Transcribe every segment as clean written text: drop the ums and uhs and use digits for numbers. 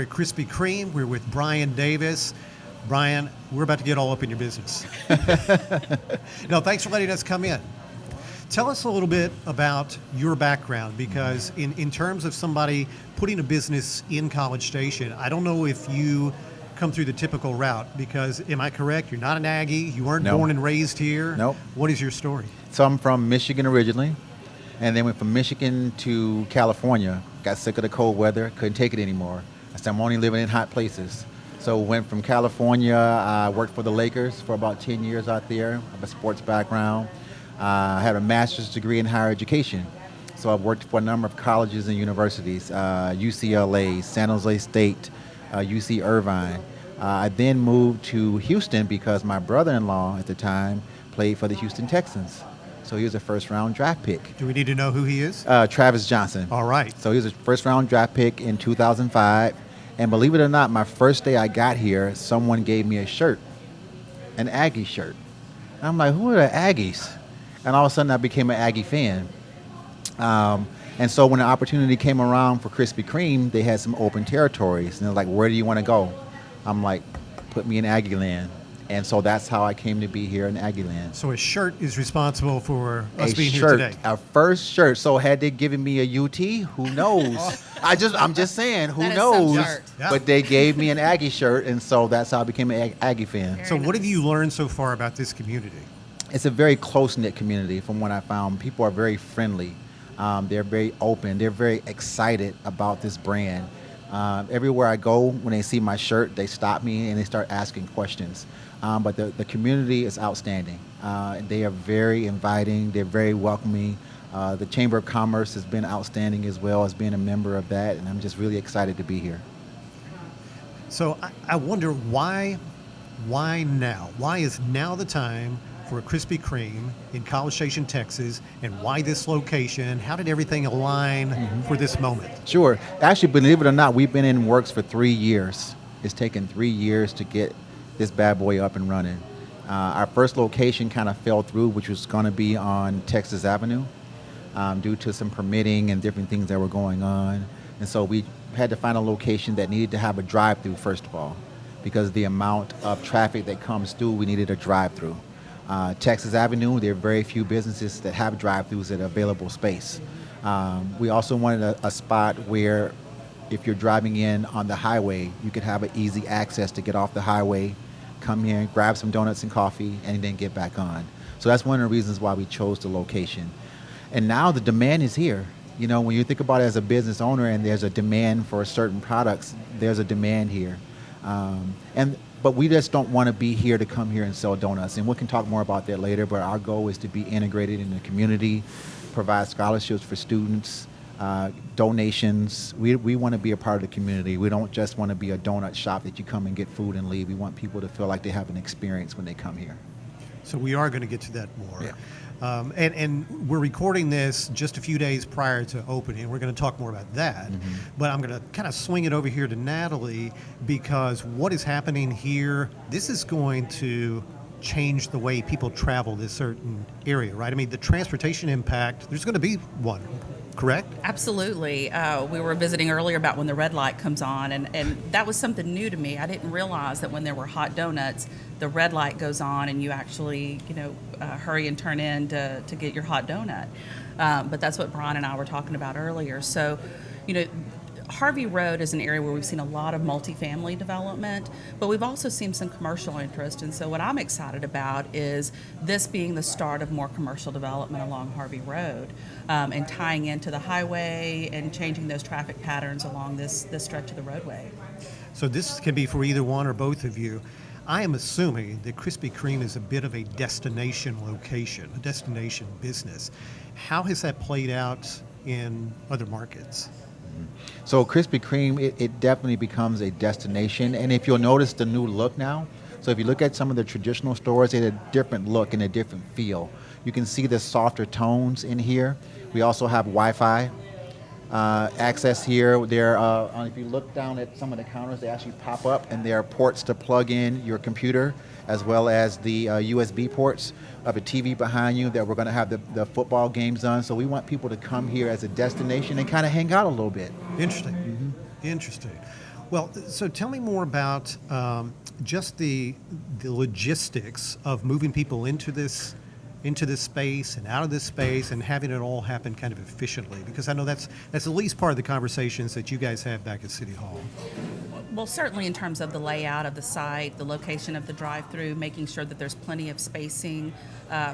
at Krispy Kreme. We're with Brian Davis. Brian, we're about to get all up in your business. No, thanks for letting us come in. Tell us a little bit about your background, because in terms of somebody putting a business in College Station, I don't know if you come through the typical route, because am I correct? You're not an Aggie. You weren't born and raised here. Nope. What is your story? So I'm from Michigan originally, and then went from Michigan to California. Got sick of the cold weather, couldn't take it anymore. I said, I'm only living in hot places. So went from California, I worked for the Lakers for about 10 years out there. I have a sports background. I had a master's degree in higher education. So I've worked for a number of colleges and universities, UCLA, San Jose State, UC Irvine. I then moved to Houston because my brother-in-law at the time played for the Houston Texans. So he was a first-round draft pick. Do we need to know who he is? Travis Johnson. All right. So he was a first-round draft pick in 2005. And believe it or not, my first day I got here, someone gave me a shirt, an Aggie shirt. And I'm like, who are the Aggies? And all of a sudden I became an Aggie fan. And so when the opportunity came around for Krispy Kreme, they had some open territories. And they're like, where do you want to go? I'm like, put me in Aggieland. And so that's how I came to be here in Aggieland. So a shirt is responsible for us being here today. Our first shirt. So had they given me a UT, who knows? I'm just saying, who knows? Yeah. But they gave me an Aggie shirt, and so that's how I became an Aggie fan. So what have you learned so far about this community? It's a very close-knit community from what I found. People are very friendly. They're very open. They're very excited about this brand. Everywhere I go, when they see my shirt, they stop me and they start asking questions. But the community is outstanding. They are very inviting. They're very welcoming. The Chamber of Commerce has been outstanding as well as being a member of that, and I'm just really excited to be here. So I wonder why now? Why is now the time for a Krispy Kreme in College Station, Texas, and why this location? How did everything align for this moment? Sure. Actually, believe it or not, we've been in works for 3 years. It's taken 3 years to get this bad boy up and running. Our first location kind of fell through, which was going to be on Texas Avenue due to some permitting and different things that were going on. And so we had to find a location that needed to have a drive-through, first of all, because the amount of traffic that comes through, we needed a drive-through. Texas Avenue, there are very few businesses that have drive-throughs at available space. We also wanted a spot where if you're driving in on the highway, you could have an easy access to get off the highway, come here, grab some donuts and coffee, and then get back on. So that's one of the reasons why we chose the location. And now the demand is here. You know, when you think about it as a business owner and there's a demand for certain products, there's a demand here. But we just don't want to be here to come here and sell donuts. And we can talk more about that later, but our goal is to be integrated in the community, provide scholarships for students, donations. We want to be a part of the community. We don't just want to be a donut shop that you come and get food and leave. We want people to feel like they have an experience when they come here. So we are going to get to that more. Yeah. And we're recording this just a few days prior to opening. We're going to talk more about that. But I'm going to kind of swing it over here to Natalie, because what is happening here, this is going to change the way people travel this certain area, right? I mean, the transportation impact, there's going to be one, correct? Absolutely. We were visiting earlier about when the red light comes on, and that was something new to me. I didn't realize that when there were hot donuts, the red light goes on and you actually, hurry and turn in to get your hot donut. But that's what Brian and I were talking about earlier. So, Harvey Road is an area where we've seen a lot of multifamily development, but we've also seen some commercial interest. And so what I'm excited about is this being the start of more commercial development along Harvey Road, and tying into the highway and changing those traffic patterns along this stretch of the roadway. So this can be for either one or both of you. I am assuming that Krispy Kreme is a bit of a destination location, a destination business. How has that played out in other markets? So Krispy Kreme, it definitely becomes a destination. And if you'll notice the new look now, so if you look at some of the traditional stores, they had a different look and a different feel. You can see the softer tones in here. We also have Wi-Fi access here. There, if you look down at some of the counters, they actually pop up, and there are ports to plug in your computer, as well as the USB ports of a TV behind you that we're going to have the football games on. So we want people to come here as a destination and kind of hang out a little bit. Interesting. Interesting. Well, so tell me more about just the logistics of moving people into this space and out of this space and having it all happen kind of efficiently, because I know that's at least part of the conversations that you guys have back at City Hall. Well, certainly in terms of the layout of the site, the location of the drive-through, making sure that there's plenty of spacing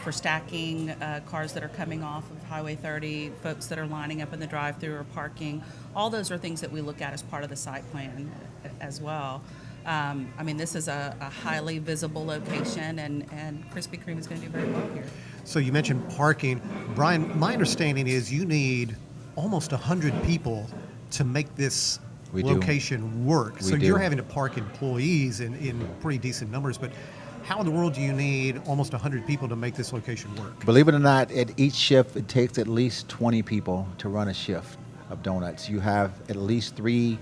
for stacking cars that are coming off of Highway 30, folks that are lining up in the drive-through or parking. All those are things that we look at as part of the site plan as well. I mean, this is a highly visible location, and Krispy Kreme is going to do very well here. So you mentioned parking. Brian, my understanding is you need almost 100 people to make this location work. So you're having to park employees in pretty decent numbers, but how in the world do you need almost 100 people to make this location work? Believe it or not, at each shift, it takes at least 20 people to run a shift of donuts. You have at least three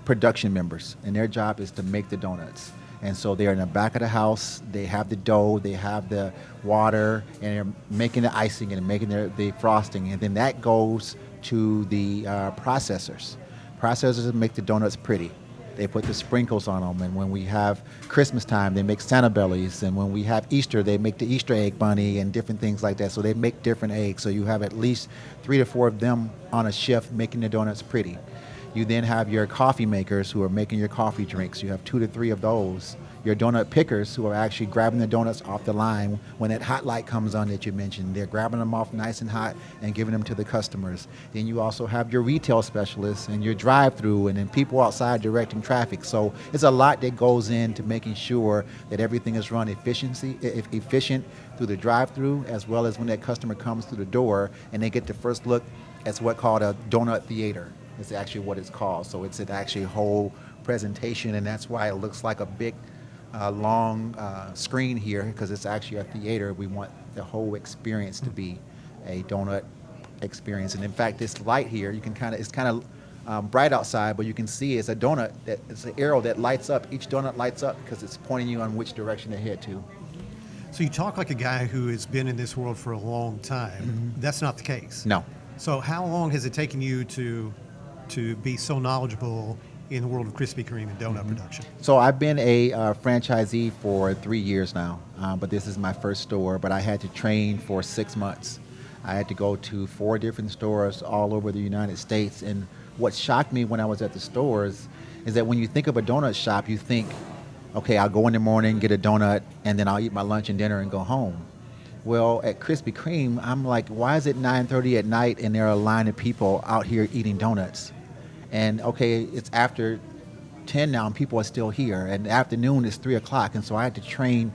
production members, and their job is to make the donuts. And so they're in the back of the house, they have the dough, they have the water, and they're making the icing and making the frosting, and then that goes to the processors. Processors make the donuts pretty. They put the sprinkles on them, and when we have Christmas time, they make Santa bellies, and when we have Easter, they make the Easter egg bunny and different things like that. So they make different eggs. So you have at least 3 to 4 of them on a shift making the donuts pretty. You then have your coffee makers who are making your coffee drinks. You have 2 to 3 of those. Your donut pickers who are actually grabbing the donuts off the line when that hot light comes on that you mentioned. They're grabbing them off nice and hot and giving them to the customers. Then you also have your retail specialists and your drive-through, and then people outside directing traffic. So it's a lot that goes into making sure that everything is run efficient through the drive-through, as well as when that customer comes through the door and they get the first look at what's called a donut theater. It's actually what it's called. So it's actually a whole presentation, and that's why it looks like a big long screen here, because it's actually a theater. We want the whole experience to be a donut experience. And in fact, this light here, you can it's kind of bright outside, but you can see it's a donut, it's an arrow that lights up. Each donut lights up because it's pointing you on which direction to head to. So you talk like a guy who has been in this world for a long time. Mm-hmm. That's not the case. No. So how long has it taken you to be so knowledgeable in the world of Krispy Kreme and donut production? So I've been a franchisee for 3 years now, but this is my first store, but I had to train for 6 months. I had to go to 4 different stores all over the United States, and what shocked me when I was at the stores is that when you think of a donut shop, you think, okay, I'll go in the morning, get a donut, and then I'll eat my lunch and dinner and go home. Well, at Krispy Kreme, I'm like, why is it 9:30 at night and there are a line of people out here eating donuts? And okay, it's after 10 now and people are still here, and the afternoon is 3 o'clock, and so I had to train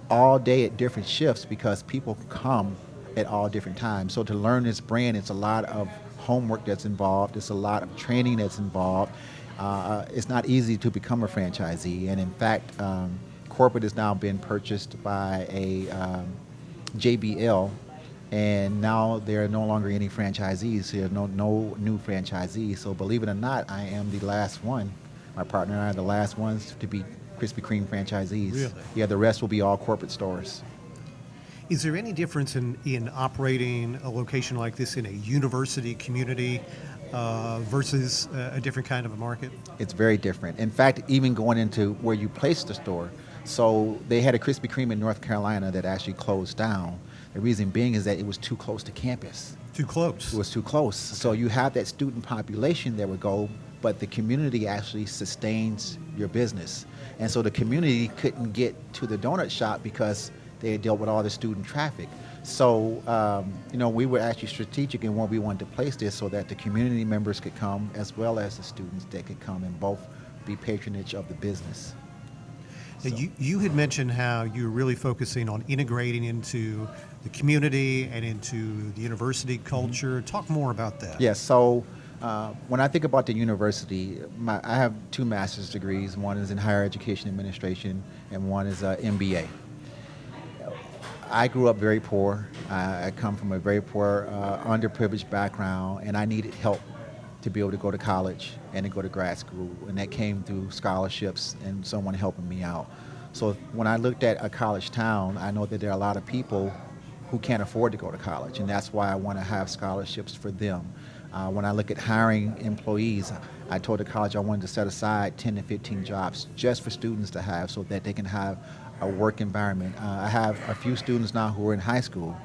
all day at different shifts because people come at all different times. So to learn this brand, it's a lot of homework that's involved, it's a lot of training that's involved. It's not easy to become a franchisee, and in fact, corporate has now been purchased by a JBL, and now there are no longer any franchisees. There are no new franchisees. So believe it or not, I am the last one. My partner and I are the last ones to be Krispy Kreme franchisees. Really? Yeah, the rest will be all corporate stores. Is there any difference in operating a location like this in a university community versus a different kind of a market? It's very different. In fact, even going into where you place the store. So they had a Krispy Kreme in North Carolina that actually closed down. The reason being is that it was too close to campus. Too close. It was too close. So you have that student population that would go, but the community actually sustains your business. And so the community couldn't get to the donut shop because they had dealt with all the student traffic. So, we were actually strategic in where we wanted to place this so that the community members could come as well as the students that could come and both be patronage of the business. So. You had mentioned how you're really focusing on integrating into the community and into the university culture. Talk more about that. Yes, so when I think about the university, I have 2 master's degrees. One is in higher education administration and one is an MBA. I grew up very poor. I come from a very poor, underprivileged background, and I needed help to be able to go to college and to go to grad school, and that came through scholarships and someone helping me out. So when I looked at a college town, I know that there are a lot of people who can't afford to go to college, and that's why I want to have scholarships for them. When I look at hiring employees, I told the college I wanted to set aside 10 to 15 jobs just for students to have so that they can have a work environment. I have a few students now who are in high school,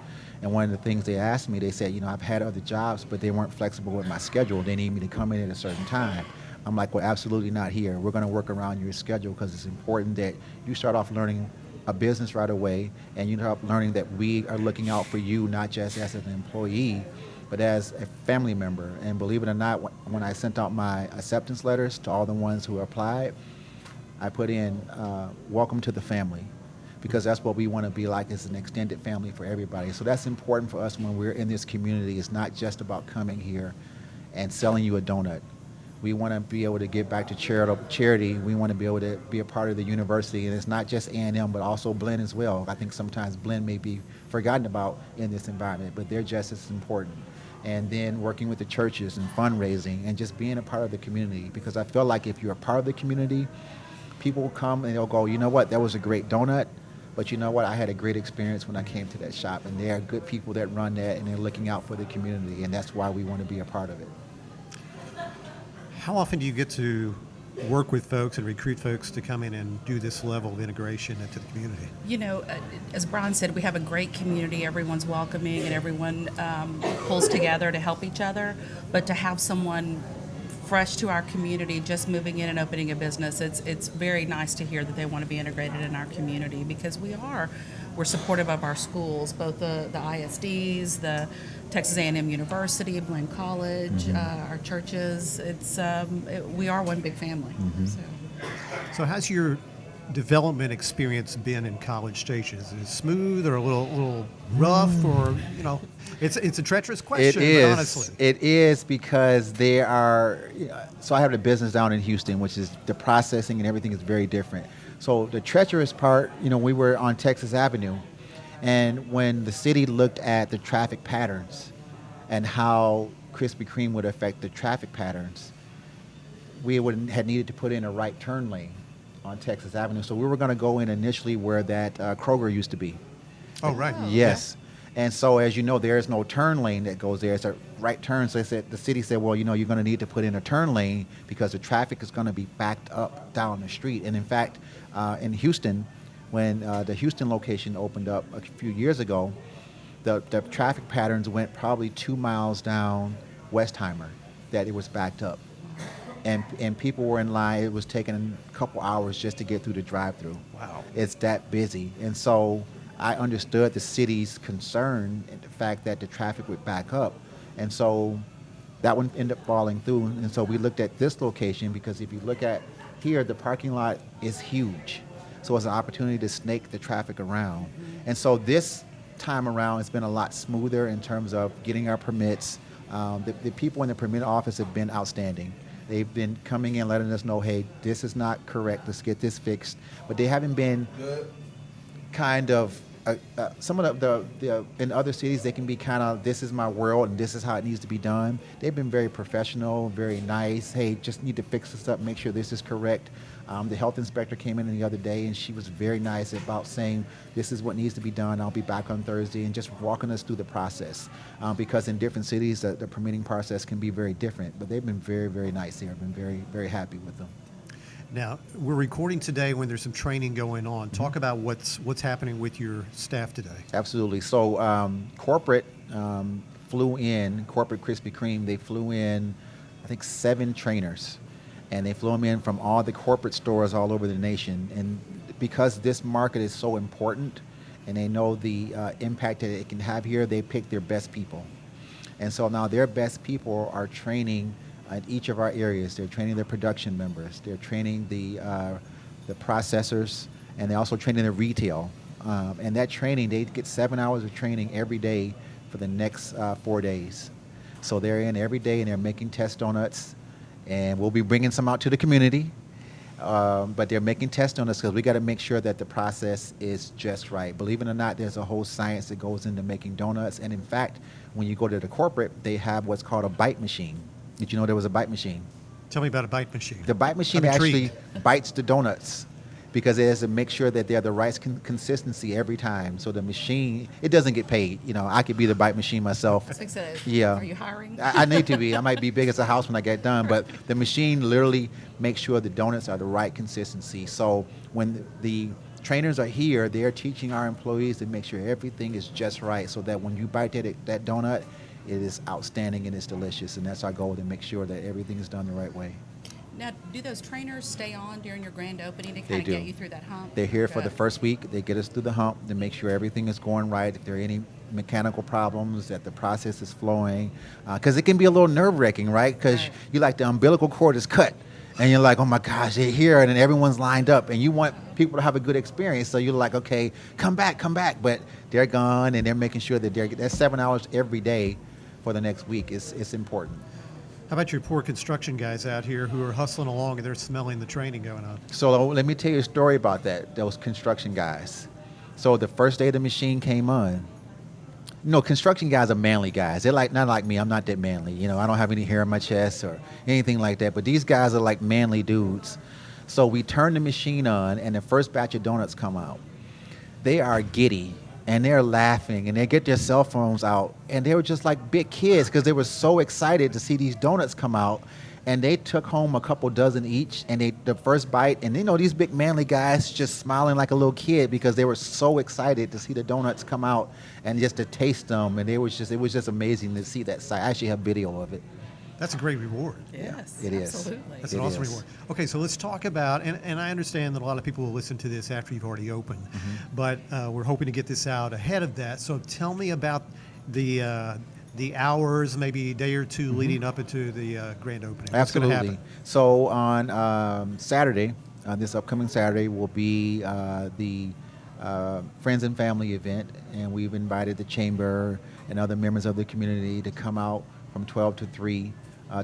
and one of the things they asked me, they said, I've had other jobs, but they weren't flexible with my schedule. They need me to come in at a certain time. I'm like, well, absolutely not here. We're going to work around your schedule because it's important that you start off learning a business right away, and you start learning that we are looking out for you, not just as an employee, but as a family member. And believe it or not, when I sent out my acceptance letters to all the ones who applied, I put in, welcome to the family, because that's what we want to be like, as an extended family for everybody. So that's important for us when we're in this community. It's not just about coming here and selling you a donut. We want to be able to give back to charity. We want to be able to be a part of the university, and it's not just A&M, but also Blinn as well. I think sometimes Blinn may be forgotten about in this environment, but they're just as important. And then working with the churches and fundraising and just being a part of the community, because I feel like if you're a part of the community, people will come and they'll go, you know what, that was a great donut, but you know what, I had a great experience when I came to that shop, and there are good people that run that, and they're looking out for the community, and that's why we want to be a part of it. How often do you get to work with folks and recruit folks to come in and do this level of integration into the community? As Brian said, we have a great community. Everyone's welcoming, and everyone pulls together to help each other. But to have someone fresh to our community, just moving in and opening a business, it's very nice to hear that they want to be integrated in our community, because we're supportive of our schools, both the ISDs, the Texas A&M University, Blinn College, our churches. We are one big family. So how's your development experience been in College Station? Is it smooth or a little rough, or it's a treacherous question, but honestly. It is, because there are, so I have a business down in Houston, which is the processing and everything is very different. So the treacherous part, we were on Texas Avenue, and when the city looked at the traffic patterns and how Krispy Kreme would affect the traffic patterns, we had needed to put in a right turn lane on Texas Avenue. So we were going to go in initially where that Kroger used to be. Oh, right. Yes. And so, as you know, there is no turn lane that goes there. It's a right turn. So the city said, well, you're going to need to put in a turn lane because the traffic is going to be backed up down the street. And in fact, in Houston, when the Houston location opened up a few years ago, the traffic patterns went probably 2 miles down Westheimer, that it was backed up. And people were in line. It was taking a couple hours just to get through the drive-through. Wow. It's that busy. And so I understood the city's concern and the fact that the traffic would back up. And so that one ended up falling through. And so we looked at this location, because if you look at here, the parking lot is huge. So it's an opportunity to snake the traffic around. And so this time around, it's been a lot smoother in terms of getting our permits. The people in the permit office have been outstanding. They've been coming in, letting us know, hey, this is not correct. Let's get this fixed. But they haven't been kind of, some of the in other cities, they can be kind of, this is my world and this is how it needs to be done. They've been very professional, very nice. Hey, just need to fix this up, make sure this is correct. The health inspector came in the other day, and she was very nice about saying, this is what needs to be done. I'll be back on Thursday, and just walking us through the process. Because in different cities, the permitting process can be very different. But they've been very, very nice here. I've been very, very happy with them. Now, we're recording today when there's some training going on. Talk about what's happening with your staff today. Absolutely. So corporate flew in, corporate Krispy Kreme, they flew in, I think, 7 trainers. And they flew them in from all the corporate stores all over the nation. And because this market is so important, and they know the impact that it can have here, they pick their best people. And so now their best people are training in each of our areas. They're training their production members. They're training the processors, and they're also training the retail. And that training, they get 7 hours of training every day for the next 4 days. So they're in every day, and they're making test donuts. And we'll be bringing some out to the community. But they're making test donuts because we got to make sure that the process is just right. Believe it or not, there's a whole science that goes into making donuts. And in fact, when you go to the corporate, they have what's called a bite machine. Did you know there was a bite machine? Tell me about a bite machine. The bite machine I'm actually intrigued. bites the donuts. because it has to make sure that they're the right consistency every time. So the machine, it doesn't get paid. You know, I could be the bite machine myself. Yeah. Are you hiring? I need to be. I might be big as a house when I get done, but the machine literally makes sure the donuts are the right consistency. So when the trainers are here, they're teaching our employees to make sure everything is just right, so that when you bite that donut, it is outstanding and it's delicious. And that's our goal, to make sure that everything is done the right way. Now, do those trainers stay on during your grand opening to They kind of do. get you through that hump? They're here for the Good. first week. They get us through the hump to make sure everything is going right. If there are any mechanical problems, that the process is flowing. Because it can be a little nerve-wracking, right? Because Right. you like the umbilical cord is cut. And you're like, oh my gosh, they're here. And then everyone's lined up. And you want people to have a good experience. So you're like, okay, come back. But they're gone, and they're making sure that that's 7 hours every day for the next week. It's important. How about your poor construction guys out here who are hustling along and they're smelling the training going on? So let me tell you a story about those construction guys. So the first day the machine came on, construction guys are manly guys. They're not like me. I'm not that manly. I don't have any hair on my chest or anything like that. But these guys are like manly dudes. So we turn the machine on, and the first batch of donuts come out. They are giddy, and they're laughing, and they get their cell phones out, and they were just like big kids because they were so excited to see these donuts come out. And they took home a couple dozen each, and the first bite, and these big manly guys just smiling like a little kid because they were so excited to see the donuts come out and just to taste them. And it was just amazing to see that sight. I actually have video of it. That's a great reward. Yes, It is. absolutely. That's It an awesome is. reward. Okay, so let's talk about, and I understand that a lot of people will listen to this after you've already opened, but we're hoping to get this out ahead of that. So tell me about the hours, maybe a day or two leading up into the grand opening. What's going to Absolutely. happen? So on Saturday, this upcoming Saturday, will be the Friends and Family event, and we've invited the Chamber and other members of the community to come out from 12 to 3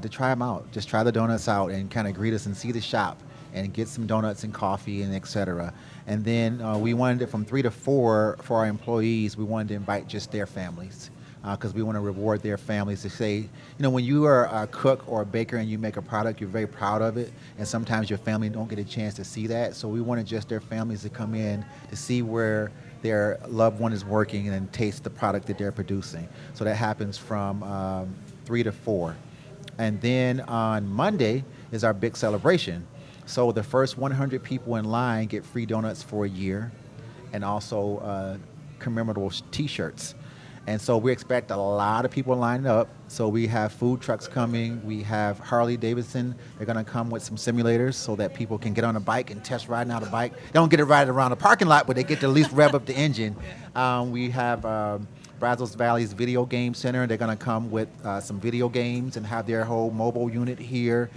to try them out. Just try the donuts out and kind of greet us and see the shop and get some donuts and coffee and et cetera. And then we wanted it from 3 to 4 for our employees. We wanted to invite just their families, because we want to reward their families to say, when you are a cook or a baker and you make a product, you're very proud of it, and sometimes your family don't get a chance to see that. So we wanted just their families to come in to see where their loved one is working and taste the product that they're producing. So that happens from 3 to 4. And then on Monday is our big celebration. So the first 100 people in line get free donuts for a year, and also commemorative T-shirts. And so we expect a lot of people lining up. So we have food trucks coming. We have Harley Davidson. They're going to come with some simulators so that people can get on a bike and test riding out a bike. They don't get it right around the parking lot, but they get to at least rev up the engine. We have Brazos Valley's Video Game Center. They're going to come with some video games and have their whole mobile unit here.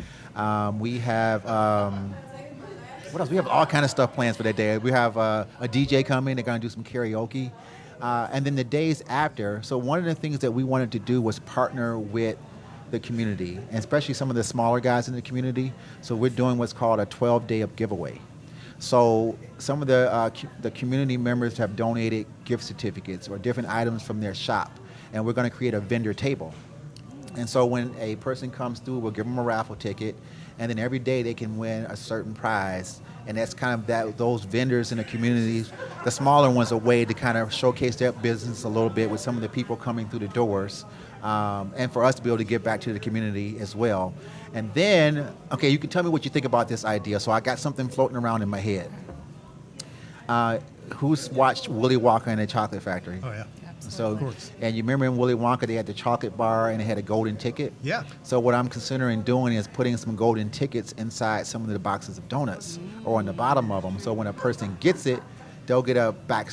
We have... what else? We have all kind of stuff planned for that day. We have a DJ coming. They're going to do some karaoke. And then the days after, so one of the things that we wanted to do was partner with the community, and especially some of the smaller guys in the community. So we're doing what's called a 12-day of giveaway. So some of the community members have donated gift certificates or different items from their shop, and we're going to create a vendor table. And so when a person comes through, we'll give them a raffle ticket, and then every day they can win a certain prize. And that's kind of those vendors in the communities, the smaller ones, a way to kind of showcase their business a little bit with some of the people coming through the doors, and for us to be able to give back to the community as well. And then, okay, you can tell me what you think about this idea. So I got something floating around in my head. Who's watched Willy Wonka and the Chocolate Factory? Oh, yeah. So, Of course. and you remember in Willy Wonka, they had the chocolate bar and they had a golden ticket? Yeah. So what I'm considering doing is putting some golden tickets inside some of the boxes of donuts or on the bottom of them. So when a person gets it, they'll get a back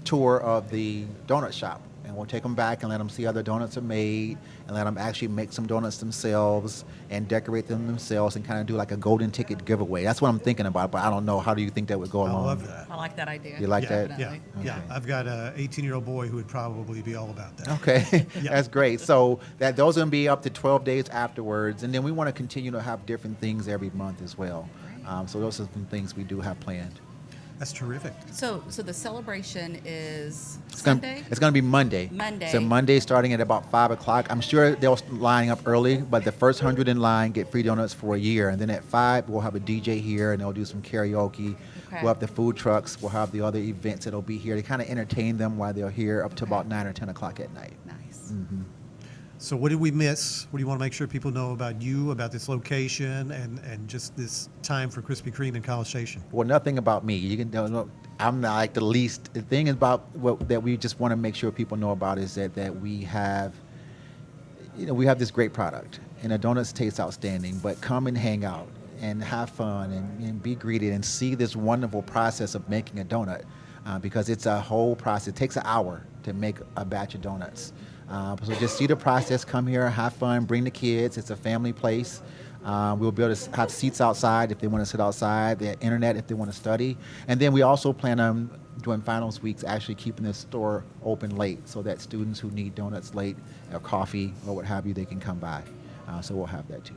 tour of the donut shop. And we'll take them back and let them see how the donuts are made and let them actually make some donuts themselves and decorate them themselves and kind of do like a golden ticket giveaway. That's what I'm thinking about, but I don't know. How do you think that would go I along? love that. I like that idea. You like Yeah, that? yeah, Definitely. yeah. Okay. I've got an 18-year-old boy who would probably be all about that. Okay, Yeah. That's great. So those are going to be up to 12 days afterwards, and then we want to continue to have different things every month as well. So those are some things we do have planned. That's terrific. So the celebration is It's Sunday? It's going to be Monday. Monday. So Monday starting at about 5 o'clock. I'm sure they'll line up early, but the first 100 in line get free donuts for a year. And then at 5, we'll have a DJ here, and they'll do some karaoke. Okay. We'll have the food trucks. We'll have the other events that'll be here to kind of entertain them while they're here up to Okay. about 9 or 10 o'clock at night. Nice. So what did we miss? What do you want to make sure people know about you, about this location, and just this time for Krispy Kreme in College Station? Well, nothing about me. You can know I'm not like the least. The thing about what that we just want to make sure people know about is that we have, we have this great product, and the donuts taste outstanding. But come and hang out and have fun and be greeted and see this wonderful process of making a donut, because it's a whole process. It takes an hour to make a batch of donuts. So just see the process, come here, have fun, bring the kids. It's a family place. We'll be able to have seats outside if they want to sit outside, the internet if they want to study. And then we also plan on during finals weeks actually keeping the store open late so that students who need donuts late or coffee or what have you, they can come by. So we'll have that too.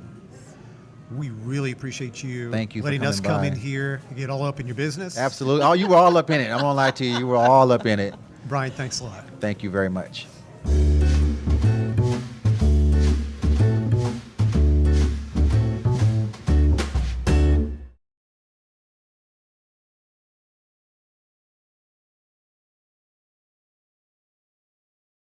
We really appreciate you Thank you for letting us coming come by. in here and get all up in your business. Absolutely. Oh, you were all up in it. I'm going to lie to you. You were all up in it. Brian, thanks a lot. Thank you very much.